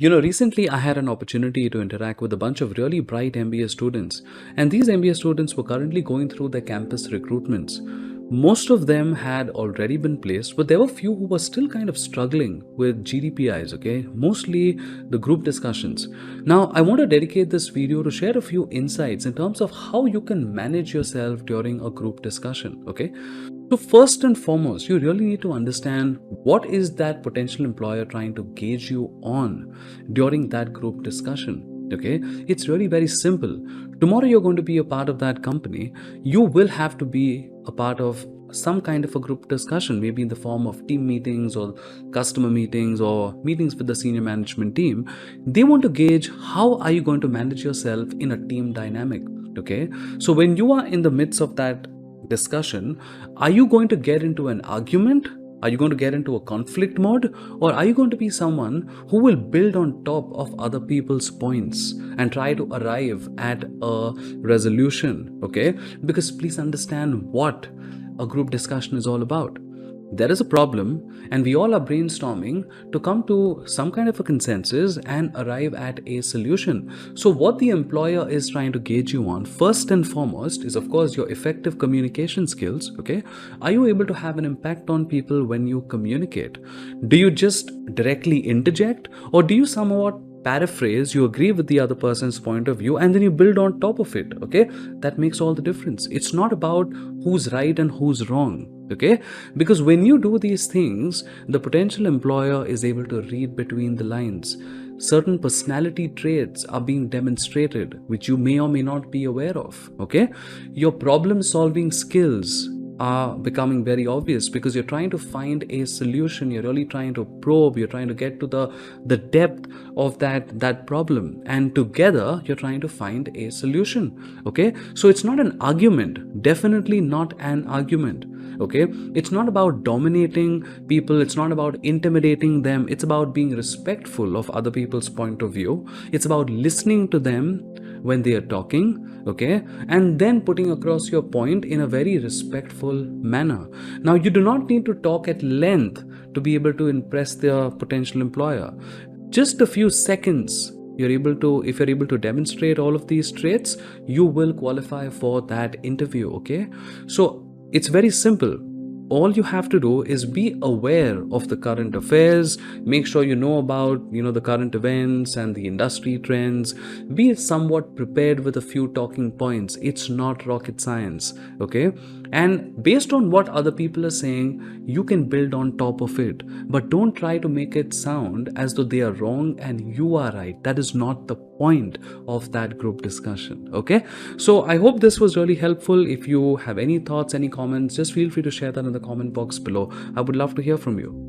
Recently I had an opportunity to interact with a bunch of really bright MBA students, and these MBA students were currently going through their campus recruitments. Most of them had already been placed, but there were few who were still kind of struggling with GDPIs, okay? Mostly the group discussions. Now, I want to dedicate this video to share a few insights in terms of how you can manage yourself during a group discussion, okay? So first and foremost, you really need to understand what is that potential employer trying to gauge you on during that group discussion. Okay, it's really very simple. Tomorrow you're going to be a part of that company. You will have to be a part of some kind of a group discussion, maybe in the form of team meetings or customer meetings or meetings with the senior management team. They want to gauge how are you going to manage yourself in a team dynamic. Okay, so when you are in the midst of that discussion, are you going to get into an argument? Are you going to get into a conflict mode? Or are you going to be someone who will build on top of other people's points and try to arrive at a resolution? Okay? Because please understand what a group discussion is all about. There is a problem, and we all are brainstorming to come to some kind of a consensus and arrive at a solution. So, what the employer is trying to gauge you on, first and foremost, is of course your effective communication skills. Okay, are you able to have an impact on people when you communicate? Do you just directly interject, or do you somewhat paraphrase, you agree with the other person's point of view, and then you build on top of it? Okay, that makes all the difference. It's not about who's right and who's wrong. Okay, because when you do these things, the potential employer is able to read between the lines. Certain personality traits are being demonstrated which you may or may not be aware of. Okay, your problem solving skills are becoming very obvious because you're trying to find a solution. You're really trying to probe, you're trying to get to the depth of that problem, and together you're trying to find a solution. Okay, so it's not an argument, definitely not an argument. Okay, it's not about dominating people, it's not about intimidating them, it's about being respectful of other people's point of view. It's about listening to them when they are talking, okay, and then putting across your point in a very respectful manner. Now, you do not need to talk at length to be able to impress their potential employer. Just a few seconds, if you're able to demonstrate all of these traits, you will qualify for that interview. Okay, so it's very simple. All you have to do is be aware of the current affairs, make sure you know about the current events and the industry trends. Be somewhat prepared with a few talking points. It's not rocket science. Okay, and based on what other people are saying, you can build on top of it, but don't try to make it sound as though they are wrong and you are right. That is not the point of that group discussion. Okay, so I hope this was really helpful. If you have any thoughts, any comments, just feel free to share that in the comment box below. I would love to hear from you.